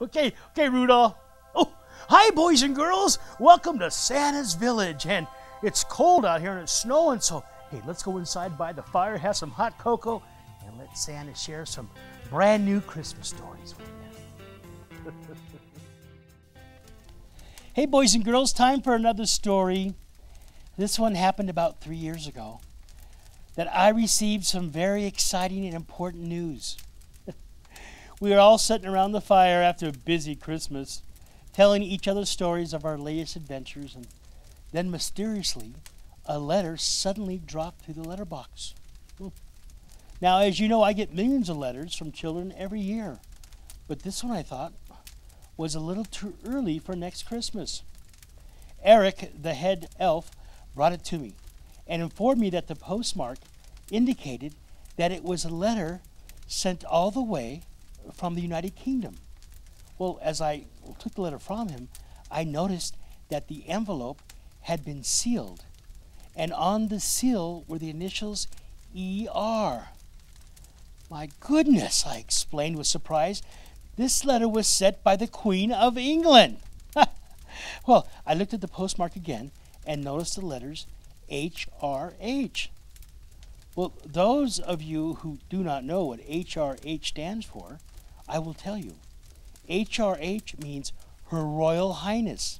Okay, Rudolph. Oh, hi, boys and girls. Welcome to Santa's Village. And it's cold out here and it's snowing, so hey, let's go inside by the fire, have some hot cocoa, and let Santa share some brand new Christmas stories with you. Hey, boys and girls, time for another story. This one happened about 3 years ago that I received some very exciting and important news. We were all sitting around the fire after a busy Christmas, telling each other stories of our latest adventures, and then mysteriously, a letter suddenly dropped through the letterbox. Now, as you know, I get millions of letters from children every year, but this one, I thought, was a little too early for next Christmas. Eric, the head elf, brought it to me and informed me that the postmark indicated that it was a letter sent all the way from the United Kingdom. Well, as I took the letter from him, I noticed that the envelope had been sealed, and on the seal were the initials ER. My goodness, I explained with surprise. This letter was sent by the Queen of England. Well, I looked at the postmark again and noticed the letters HRH. Well, those of you who do not know what HRH stands for, I will tell you. HRH means Her Royal Highness,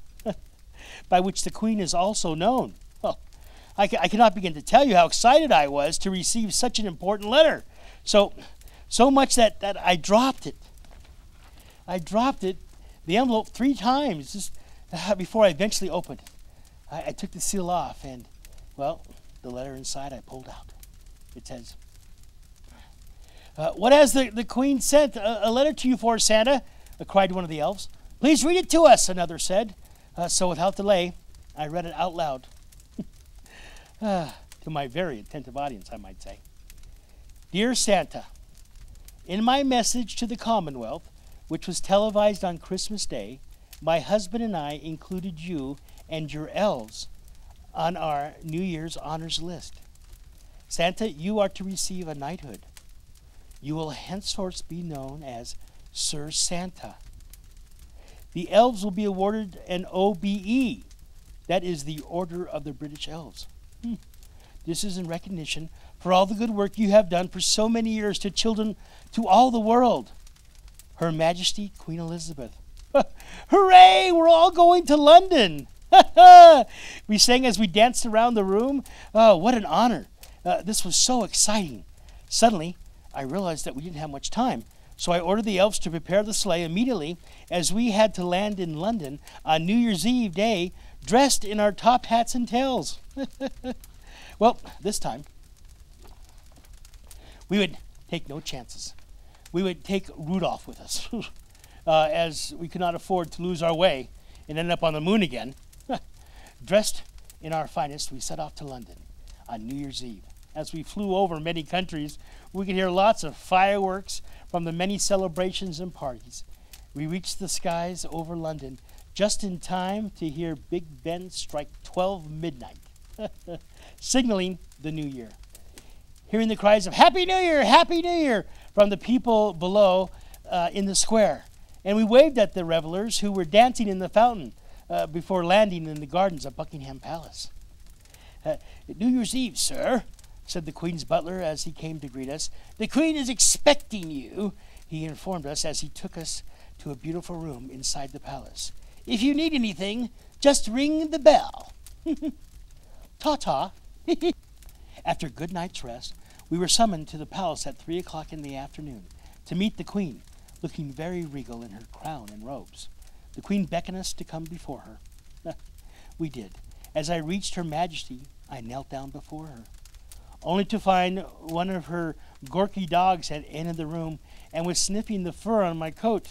by which the Queen is also known. Well, I cannot begin to tell you how excited I was to receive such an important letter. So much that I dropped it. I dropped it, the envelope, 3 times just before I eventually opened it. I took the seal off and, well, the letter inside I pulled out. It says, "What has the Queen sent a letter to you for, Santa?" cried one of the elves. "Please read it to us," another said. So without delay, I read it out loud. To my very attentive audience, I might say. "Dear Santa, in my message to the Commonwealth, which was televised on Christmas Day, my husband and I included you and your elves on our New Year's honors list. Santa, you are to receive a knighthood. You will henceforth be known as Sir Santa. The elves will be awarded an OBE, that is the Order of the British Elves. This is in recognition for all the good work you have done for so many years to children to all the world. Her Majesty Queen Elizabeth." Hooray! We're all going to London. We sang as we danced around the room. Oh, what an honor. This was so exciting. Suddenly, I realized that we didn't have much time, so I ordered the elves to prepare the sleigh immediately, as we had to land in London on New Year's Eve day, dressed in our top hats and tails. Well, this time, we would take no chances. We would take Rudolph with us, as we could not afford to lose our way and end up on the moon again. Dressed in our finest, we set off to London on New Year's Eve. As we flew over many countries, we could hear lots of fireworks from the many celebrations and parties. We reached the skies over London just in time to hear Big Ben strike 12 midnight, signaling the new year. Hearing the cries of "Happy New Year! Happy New Year!" from the people below in the square. And we waved at the revelers who were dancing in the fountain before landing in the gardens of Buckingham Palace. "New Year's Eve, sir," said the Queen's butler as he came to greet us. "The Queen is expecting you," he informed us as he took us to a beautiful room inside the palace. "If you need anything, just ring the bell." Ta-ta. After a good night's rest, we were summoned to the palace at 3 o'clock in the afternoon to meet the Queen, looking very regal in her crown and robes. The Queen beckoned us to come before her. We did. As I reached Her Majesty, I knelt down before her, only to find one of her Gorky dogs had entered the room and was sniffing the fur on my coat.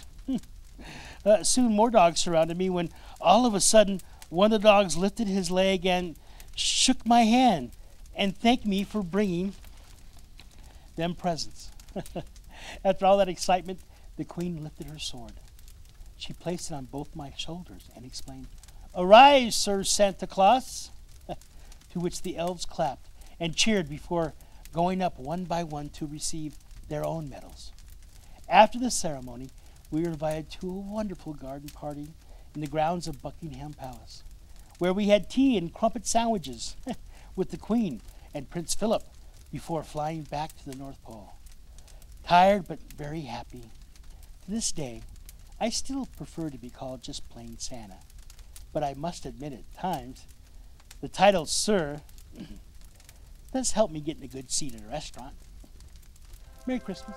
Soon more dogs surrounded me when all of a sudden one of the dogs lifted his leg and shook my hand and thanked me for bringing them presents. After all that excitement, the Queen lifted her sword. She placed it on both my shoulders and exclaimed, "Arise, Sir Santa Claus," to which the elves clapped and cheered before going up one by one to receive their own medals. After the ceremony, we were invited to a wonderful garden party in the grounds of Buckingham Palace, where we had tea and crumpet sandwiches with the Queen and Prince Philip before flying back to the North Pole. Tired but very happy. To this day, I still prefer to be called just plain Santa, but I must admit at times the title Sir does help me get in a good seat at a restaurant. Merry Christmas.